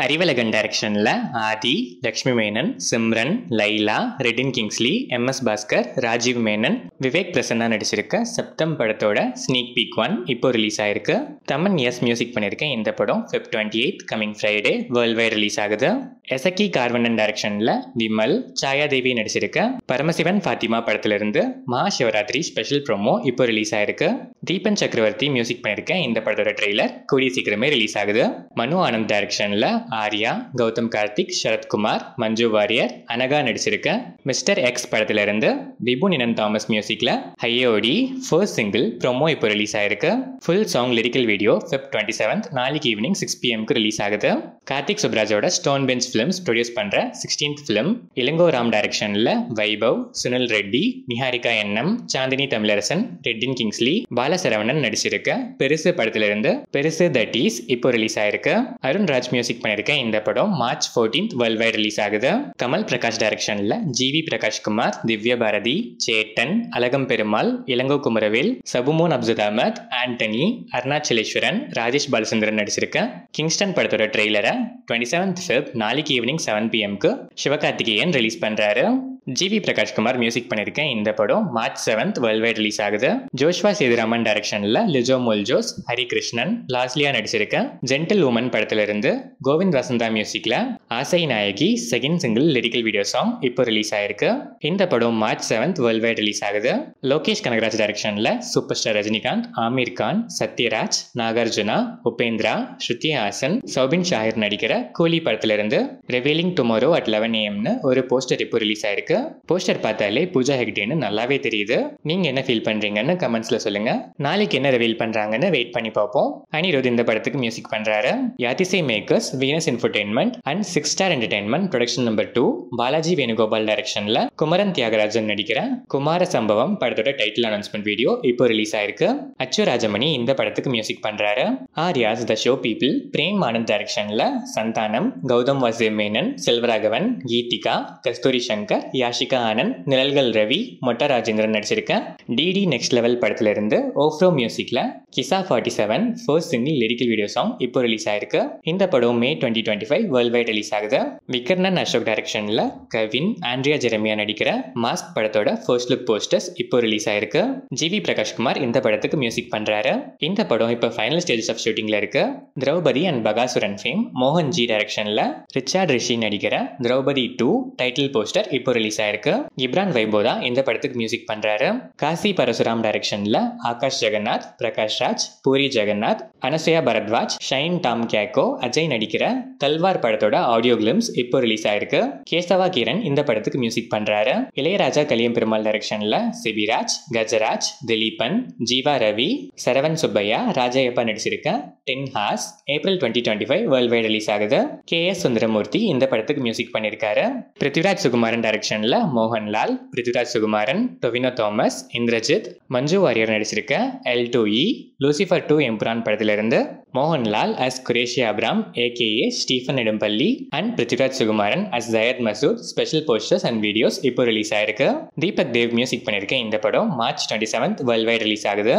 அறிவழகன் டைரக்ஷனில் ஆதி, Lakshmi Menon, Simran, Laila, Redin Kingsley, MS Bhaskar, Rajiv Menon, Vivek Prasanna நடிச்சிருக்க சப்தம் படத்தோட ஸ்னீக் பீக் 1 இப்போ ரிலீஸ் ஆயிருக்கு. தமன் மியூசிக் பண்ணியிருக்கேன். இந்த படம் Feb 28 coming Friday world wide release ஆகுது. எசக்கி கார்வண்ணன் டைரக்ஷனில் விமல், சாயாதேவி நடிச்சிருக்க பரமசிவன் ஃபாத்திமா படத்திலிருந்து மகாசிவராத்திரி ஸ்பெஷல் ப்ரோமோ இப்போ ரிலீஸ் ஆயிருக்கு. தீபன் சக்கரவர்த்தி மியூசிக் பண்ணியிருக்கேன். இந்த படத்தோட ட்ரெய்லர் கூடிய சீக்கிரமே ரிலீஸ் ஆகுது. மனு ஆனந்த் டைரக்ஷனில் ஆர்யா, கௌதம் கார்த்திக், சரத்குமார், மஞ்சு வாரியர், அனகா நடிச்சிருக்க மிஸ்டர் எக்ஸ் படத்திலிருந்து விபு நினன் தாமஸ் மியூசிக்ல ஹையோடி ஃபர்ஸ்ட் சிங்கிள் ப்ரோமோ இப்போ ரிலீஸ் ஆயிருக்கு. Full song lyrical video Feb 27 நாளைக்கு ஈவினிங் 6 PM ரிலீஸ் ஆகுது. கார்த்திக் சுப்ராஜோட ஸ்டோன் பெஞ்ச் ஃபிலிம்ஸ் ப்ரொடியூஸ் பண்ற 16th ஃபிலிம் இளங்கோ ராம் டைரக்ஷன்ல வைபவ், சுனில் ரெட்டி, நிஹாரிகா என்எம், சாந்தினி தமிழரசன், ரெட்டின் கிங்ஸ்லி, பாலசரவணன் நடிச்சிருக்க பெருசு படத்திலிருந்து பெருசு தட்டீஸ் இப்போ ரிலீஸ் ஆயிருக்கு. அருண் ராஜ் மியூசிக் பண்ணியிருக்கேன். இந்த படம் March 14 வேர்ல்ட் வைட் ரிலீஸ் ஆகுது. கமல் பிரகாஷ் டைரக்ஷன்ல ஜிவி பிரகாஷ் குமார், திவ்ய பாரதி, சேட்டன், அழகம் பெருமாள், இளங்கோ குமரவேல், சபுமோன் அப்துல் அஹமத், ஆண்டனி, அருணாச்சலேஸ்வரன், ராஜேஷ் பாலச்சந்திரன் நடிச்சிருக்க கிங்ஸ்டன் படத்தோட ட்ரெய்லரை 27th Feb நாளைக்கு ஈவினிங் 7 PM சிவகார்த்திகேயன் ரிலீஸ் பண்றாரு. ஜிவி பிரகாஷ்குமார் மியூசிக் பண்ணியிருக்கேன். இந்த படம் March 7 வேர்ல்ட் வைட் ரிலீஸ் ஆகுது. ஜோஷ்வா சேதுராமன் டைரக்ஷன்ல லிஜோ மோல்ஜோஸ், ஹரிகிருஷ்ணன், லாஸ்லியா நடிச்சிருக்க ஜென்டில் உமன் படத்திலிருந்து கோவிந்த் வசந்தா மியூசிக்ல ஆசை நாயகி second single lyrical video song இப்போ ரிலீஸ் ஆயிருக்கு. இந்த படம் March 7 வேர்ல்ட் வைட் ரிலீஸ் ஆகுது. லோகேஷ் கனகராஜ் டைரக்ஷன்ல சூப்பர் ஸ்டார் ரஜினிகாந்த், ஆமீர் கான், சத்யராஜ், நாகார்ஜுனா, உபேந்திரா, ஸ்ருதி ஹாசன், சௌபின் ஷாஹிர் நடிக்கிற கூலி படத்திலிருந்து ரிவீலிங் டுமாரோ at 11 AM ஒரு போஸ்டர் இப்போ ரிலீஸ் ஆயிருக்கு. போஸ்டர் பார்த்தாலே பூஜா ஹெக்டேன்னு நல்லாவே தெரியுது. நீங்க என்ன ஃபீல் பண்றீங்கன்னு கமெண்ட்ஸ்ல சொல்லுங்க. நாளைக்கு என்ன ரிவீல் பண்றாங்கன்னு வெயிட் பண்ணி பார்ப்போம். அனிருத் இந்த படத்துக்கு மியூசிக் பண்றாரு. Yaathisai makers, Venus entertainment and 6 Star entertainment production number 2 Balaji Venugopal டைரக்ஷன்ல குமரன் தியாகராஜன் நடிக்கிற குமார சம்பவம் படத்தோட டைட்டில் அனௌன்ஸ்மெண்ட் வீடியோ இப்போ ரிலீஸ் ஆயிருக்கு. அச்சு ராஜமணி இந்த படத்துக்கு மியூசிக் பண்றாரு. Arya's the show people Prem Anand டைரக்ஷன்ல சந்தானம், கௌதம் வாசுதேவ் மேனன், செல்வராகவன், கீதிகா, கஸ்தூரி சங்கர், யாஷிகா ஆனந்த், நிழல்கள் ரவி, மொட்டா ராஜேந்திரன் நடிச்சிருக்க டிடி நெக்ஸ்ட் லெவல் படத்திலிருந்து ஓஃப்ரோ மியூசிக்ல கிசா 47 first single lyrical video song இப்போ ரிலீஸ் ஆயிருக்கு. இந்த படம் May 2025 வேர்ல்ட் வைட் ரிலீஸ் ஆகுது. விக்ரனன் அசோக் டைரக்ஷன்ல கவின், ஆண்ட்ரியா ஜெரமியா நடிக்கிற மாஸ்க் படத்தோட ஃபர்ஸ்ட் லுக் போஸ்டர்ஸ் இப்போ ரிலீஸ் ஆயிருக்கு. ஜிவி பிரகாஷ்குமார் இந்த படத்துக்கு மியூசிக் பண்றாரு. இந்த படம் இப்போ ஃபைனல் ஸ்டேஜஸ் ஆஃப் ஷூட்டிங்ல இருக்கு. திரௌபதி அண்ட் பகாசுரன் ஃபேம் மோகன் ஜி டைரக்ஷன்ல ரிச்சார்ட் ரிஷி நடிக்கிற திரௌபதி 2 டைட்டில் போஸ்டர் இப்போ ரிலீஸ் ஆயிருக்கு. கிப்ரான் வைபோதா இந்த படத்துக்கு மியூசிக் பண்றாரு. காசி பரசுராம் டைரக்ஷன்ல ஆகாஷ் ஜெகநாத், பிரகாஷ் ராஜ், பூரி ஜெகநாத், அனசுயா பரத்வாஜ், ஷைன் டாம் கேக்கோ, அஜய் நடிக்கிற தல்வார் படத்தோட ஆடியோ கிளிம்ஸ் இப்போ ரிலீஸ் ஆயிருக்கு. கேசவா கிரண் இந்த படத்துக்கு மியூசிக் பண்றாரு. இளையராஜா கலியம் பெருமாள் டைரக்ஷன்ல சிபிராஜ், கஜராஜ், திலீபன், ஜீவா ரவி, சரவன் சுப்பையா, ராஜayappa நடிச்சிருக்க 10 Hours April 2025 worldwide release ஆகுது. KS சுந்தரமூர்த்தி இந்த படத்துக்கு மியூசிக் பண்ணியிருக்காரு. பிருத்திவிராஜ் சுகுமாரன் டைரக்ஷன்ல மோகன்லால், பிருத்திவிராஜ் சுகுமாரன், டொவினோ தாமஸ், இந்திரஜித், மஞ்சு வாரியர் நடிச்சிருக்க L2E லூசிஃபர் 2 எம்புரான் படத்திலிருந்து Mohanlal as Qureshi Abram AKA Stephen Nedumpally and Prithviraj Sukumaran as Zayed Masood special posters and videos இப்போ ரிலீஸ் ஆயிருக்கு. தீபக் தேவ் மியூசிக் பண்ணியிருக்க இந்த படம் March 27 வேர்ல்ட் வைட் ரிலீஸ் ஆகுது.